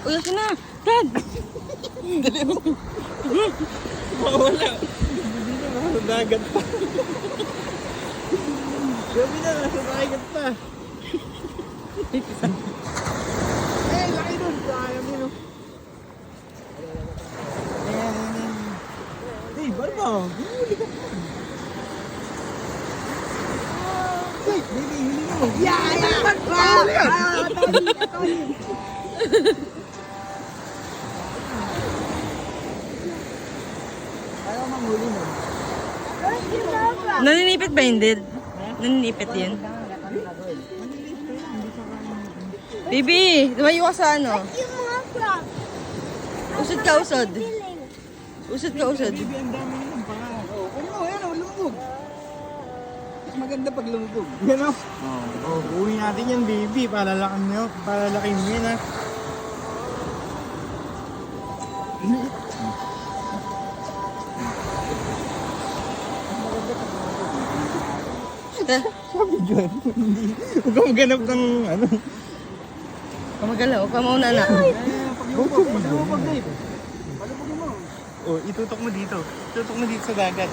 Uy, akin na. Dad! Dali mo. Mawala. Hindi na, nasa dagat pa. Gabi na, nasa dagat pa. Eh, laki nun. Sayang yun, oh. Hey, Barbaw. Huli ka pa. Hey, baby, huli mo. Yeah! Barbaw! Ayaw manghuli mo. Naninipit ba hindi? Naninipit yun. Bibi, lumayo ka sa ano? Yung mga crab. Usod ka, usod. Usod ka, usod. Baby, ang dami naman pa. Oh, kunin mo, ayan, oh, lumubog. Mas maganda pag lumubog. Yan, oh. Oh, uwi natin yan, baby. Palalakin mo yan, ha. Sabi dyan, hindi. Huwag kang maganap ng ano. Kamagalaw, pamauna na. Paglubog, paglubog, Dave. Palubogin mo. Oh, itutok mo dito. Itutok mo dito sa dagat.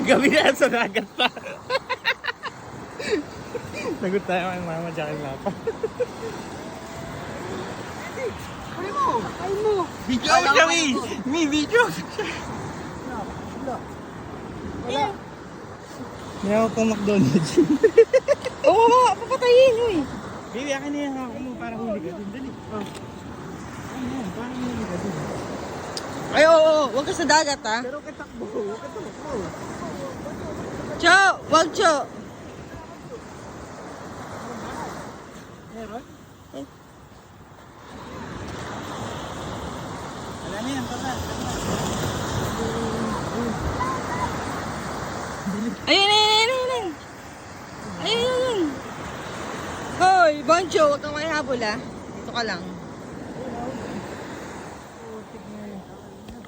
Gabi na sa dagat pa. Nagot tayo kay mama dyan kay Lapa. Kaya mo! Kaya mo! Video mo siya, Mi! Mi, video! Wala. May ako pang McDonald's. Oo, papatayin, uy. Baby, akin na yan ako mo para huli ka dun. Dali. Oh. Ayan, para huli ka dun. Ay, oo, huwag ka sa dagat, ha? Pero katakbo, huwag ka tumakbo. Cho, wag Cho. Meron? Oh. Wala na yan, tara. Ayun, ayun, ayun, ayun. Ayun, ayun. Hoy, Boncho, huwag kang makihabol, ha? Dito ka lang.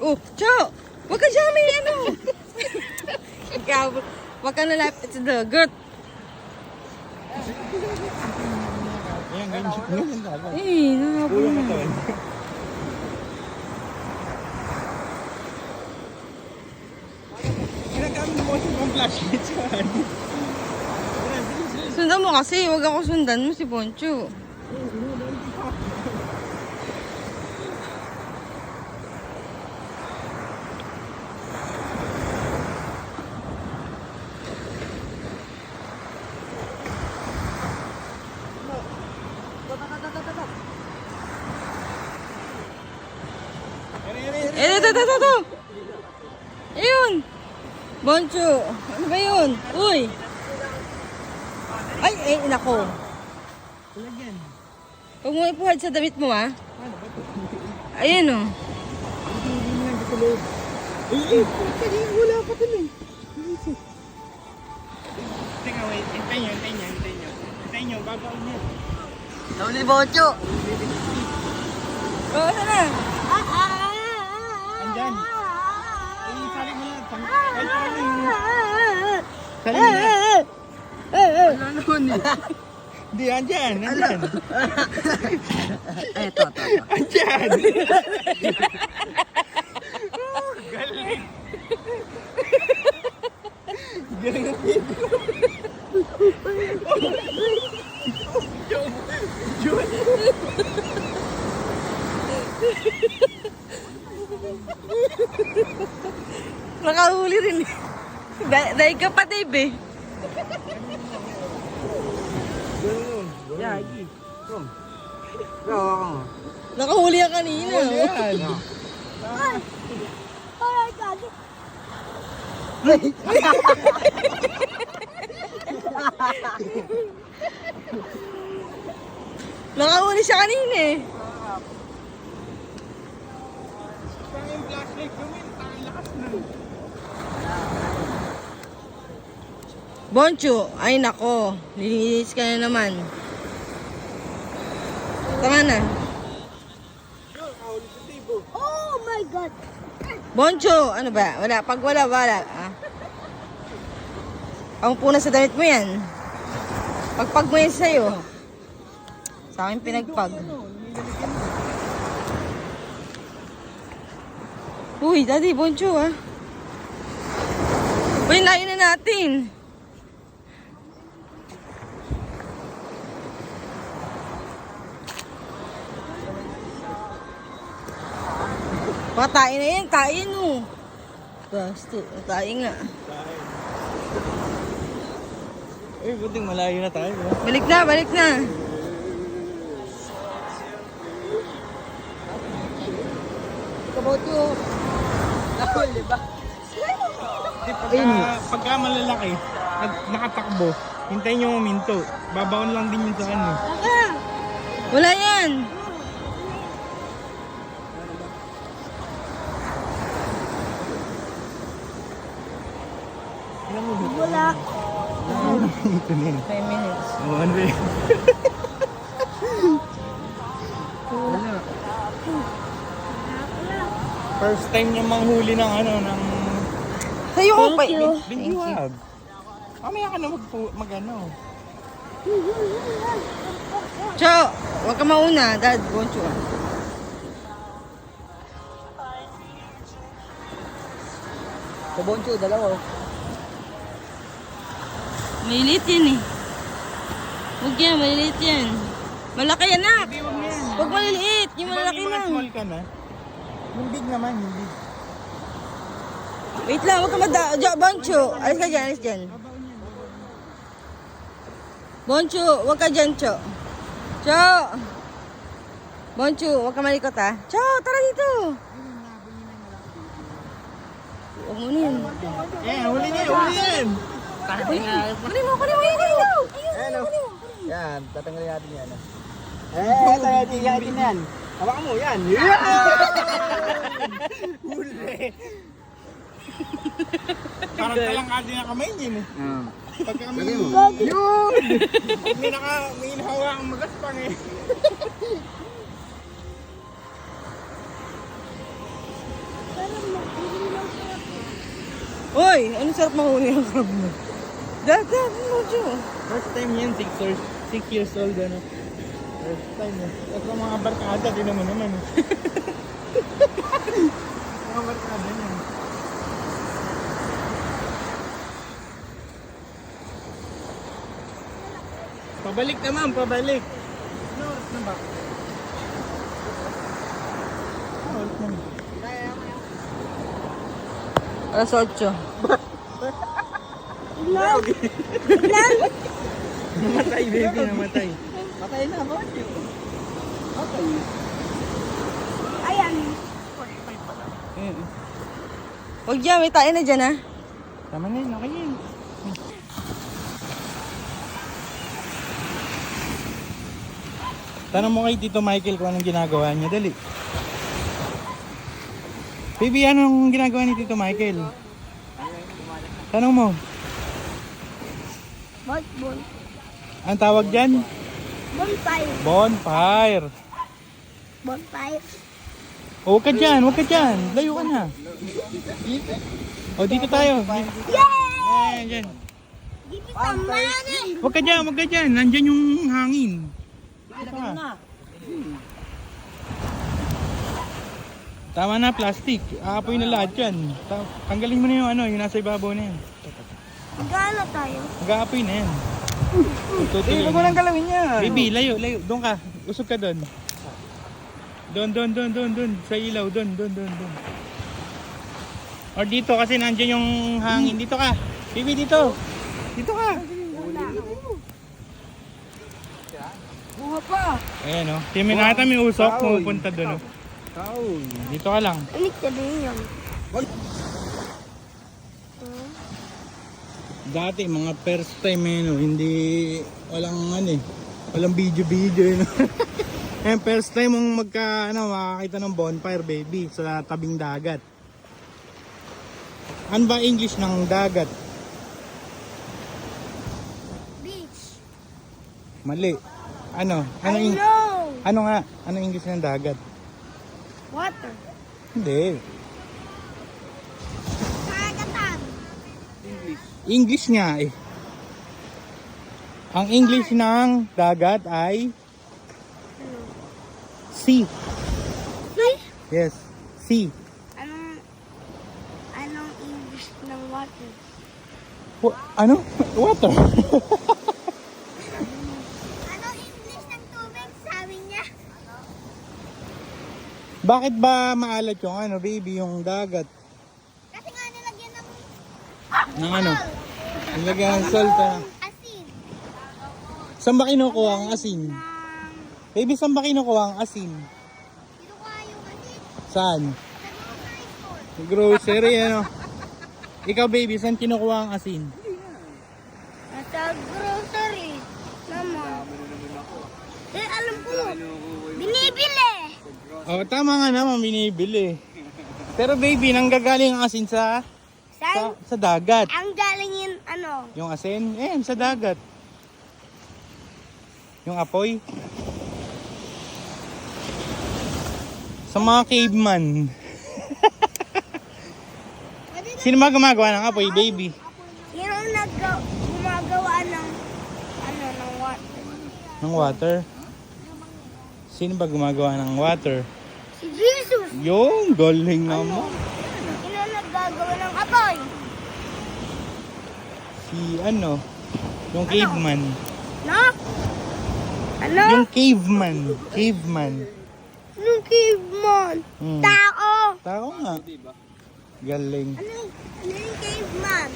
Oh, Cho! Huwag ka dyan, may ano! Ikaw, huwag ka nalapit sa dagat. Ayan, ganyan dapat. Eh, nahabol Kulang na. ka to. Ginagamit mo kasi pang flashlight sa ano. Sundan mo kasi, huwag ako sundan mo si Boncho. Ito. Ayun. Boncho, ano ba yun? Uy. Ay, nako. Lagyan. Huwag mo ipuhad sa damit mo, ha? Ayun, oh. Hindi mo lang dito loob. Wala pa dun eh. Teka, wait. Hintayin nyo. Babaon nyo. Nauli, Boncho. Oo, sana. Andyan. Ay, sali mo lang. Ay, sali mo. Sali mo lang. Wala naman eh. Hindi, andyan. Ito. Andyan. Galing. Galing ang video. Nakahuli rin. Dahil ka pa, Dave, eh. Yeah, come. Go. Nakahuli ka kanina. Yan. Oh my God. Nakahuli siya kanina, eh. Pangin flashlight gawin. Tangin lakas na. Boncho, ay nako. Lilinis ka na naman. Tama na. Oh my God. Boncho, ano ba? Wala. Pag wala. Ah. Ang puna sa damit mo yan. Pagpag mo yan sa'yo. Sa akin pinagpag. Uy, Daddy, Boncho ah. Uy, layo na natin. Patain na yan, kain mo. Basta, kain nga. Eh, buting malayo na tayo. Diba? Balik na, balik na. Kaboto. Nakul, diba? Pagka malalaki, nakatakbo, hintayin nyo uminto. Babaon lang din yun sa ano. Wala yan. Ilang mo dito? Wala. Ito na yun. 5 minutes. Oh, ano yun? Wala. First time niya manghuli ng ano, ng Sa'yo ko pa. Thank you. bingwag. Mamaya ka na mag-ano. Cho, huwag ka mauna. Dad, Boncho ah. Sa Boncho, dalawa. Malilit yan eh. Huwag yan, malilit yan. Malaki yan na. Hindi, wag na yan. Huwag maliliit. Yung Diba malaki may mga lang. small ka na? Yung big naman, yung big. Wait lang, huwag ka Boncho, alis ka dyan, alis dyan. Boncho, huwag ka dyan, Cho. Cho! Boncho, huwag ka malikot ha. Cho, tara dito. Huwag mo na yan. Eh, huli niya, huli yan! Kunin mo, kunin mo, yan, yan, yan. Ayan o. Yan, tatanggalin natin yan. Eh, tayo natin yan. Hawakan mo, yan. Huli! Parang kalangkadi na kamay yun eh. Pagka may... Yun! Pag may nahawa ang magaspang eh. Uy, ano sarap mahuli ang crab mo? Dad, Boncho. First time yan, 6 years old ano. First time eh. At ang mga barkada, di naman naman eh. Mga barkada niyan. Pabalik naman, pabalik. Ano oras na ba? Ano oras na ba? Alas 8. Namatay, baby, namatay. Patay na, Boncho. Okay. Ayan. Huwag dyan, may tayo na dyan ha. Tama na yun, okay yun. Tanong mo kay Tito Michael kung anong ginagawa niya, dali. Baby, anong ginagawa ni Tito Michael? Tanong mo, Bot. ang tawag dyan? Bonfire. Bonfire. Bonfire. O, huwag ka dyan, huwag ka dyan. Layo ka na. O, dito tayo. Yay! Ayan, dyan. Dito sa mani. Huwag ka dyan, huwag ka dyan. Nandyan yung hangin. Dito ka. Tama na, plastic. Aapoy na lahat yan. Tanggalin mo na yung ano, yung nasa ibabaw na yan. Gala tayo. Mag-aapoy na yan. Eh, huwag mo nang galawin yan. Baby, layo, layo. Doon ka. Usog ka doon. Doon. Sa ilaw, doon. Or dito kasi nandiyan yung hangin. Dito ka. Baby, dito. Dito ka. Buha pa. Ayan o. Nakita may usok. Pumupunta doon o. Kaun. Dito ka lang. Ulit ka din yun. Dati mga first time eh, no? Hindi walang video eh, no? Eh, first time mong makakita ng bonfire, baby, sa tabing dagat. Ano ba English ng dagat? Beach. Mali. Ano? I know. Ano nga? Ano English ng dagat? Water. Hindi. Karagatan. English nga eh. Ang English ng dagat ay sea. Fish? Yes, sea. Anong Ano? Water. Ano English ng tubig? Sabi niya. Bakit ba maalat yung ano, baby, yung dagat? Kasi nga nilagyan ng Ng ano? Nilagyan ng salt, ano? asin. Saan ba kinukuha ang asin? Baby, saan ba kinukuha ang asin? Kinukuha yung asin Saan? sa grocery store. Sa grocery, ano? Ikaw, baby, saan kinukuha ang asin? Sa grocery. Mama. Alam ko. Binibili. Oh, tama nga naman, binibili. Pero baby, nanggagaling ang asin sa Saan? sa dagat. Ang galing yun, ano? Yung asin, sa dagat. Yung apoy. Sa mga caveman. Sino ba gumagawa ng apoy, baby? Sino gumagawa ng, ano, ng water? Ng water? Sino ba gumagawa ng water? Si Jesus. Yung galing naman. Sino naggagawa ng apoy? Si ano? Yung caveman. No? Ano? Yung caveman. Caveman. Anong caveman? Hmm. Tao. Tao nga. Galing. Ano yung caveman?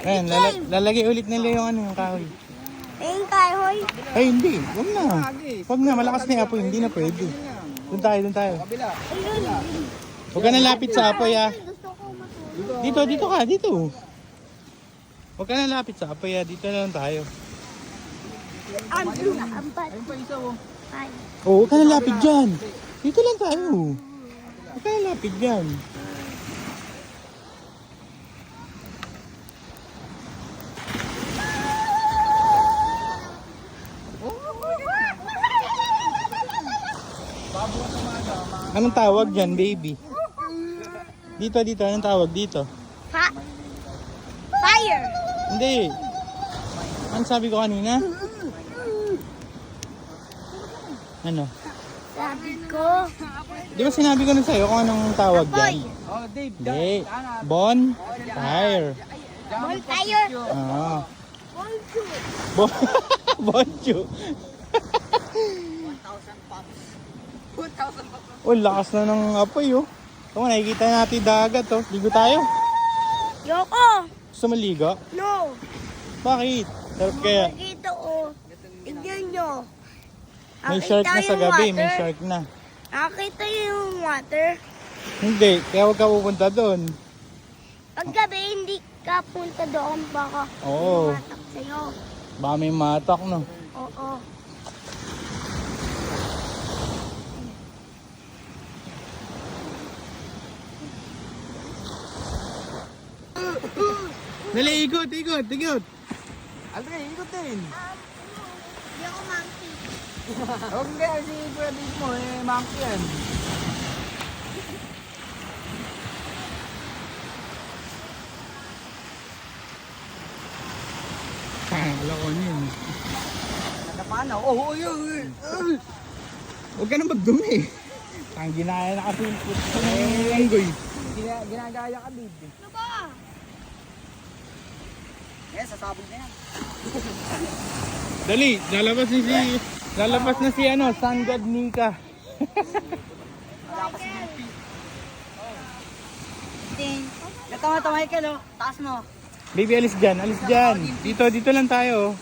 Ayan, lalagay ulit nila yung ano, yung kahoy. Ayun kahoy. Ay, hindi. Huwag na. Huwag na. Malakas na yung apoy. Hindi na pwede. Doon tayo, doon tayo. Kabila. Ayun. Huwag ka na lapit sa apoy, ah. Gusto ko matulog. Dito, dito ka. Dito. Huwag ka na lapit sa apoy, ah. Dito na lang tayo. Ampat. Ayun pa isa oh. Ay. Oh, huwag ka na lapit dyan. Dito lang tayo. Huwag ka na lapit dyan. Anong tawag dyan, baby? Dito, dito. Anong tawag dito? Fire. Hindi. Ano sabi ko kanina? Ano? Sabi ko. Di ba sinabi ko na sa'yo kung anong tawag Apoy. dyan? Oh, Dave. Hindi. Bonfire. Bonfire. Ah. Bonjour. Bonju. 1,000 pa. Oh, lakas na ng apoy, oh. Ito, nakikita natin dagat, oh. Ligo tayo. Yoko. Gusto maligo? No. Bakit? Sarap kaya. Dito oh. Tignan nyo. May shark na sa gabi, may shark na. Nakita yung water. Hindi, kaya huwag ka pupunta doon. Pag gabi, hindi ka punta doon. Baka Oo. matak sa'yo. Baka may matak, no? Oo. Dali, ikot, ikot, ikot. Aldrin, ikot din. Hindi ako monkey. Huwag nga si Kuya Dave mo, monkey yan. Wala ko yun. Nadapaan ako. Oh, yun. Huwag ka nang magdumi. Ang ginaya na kasi ng langgoy. Ginagaya ka, Dave. Ano ba? Sasabog na yan. Dali, lalabas na si ano, Sun God Nika. Ito nga ito, Michael, oh. Taas mo. Baby, alis dyan, alis dyan. Dito lang tayo.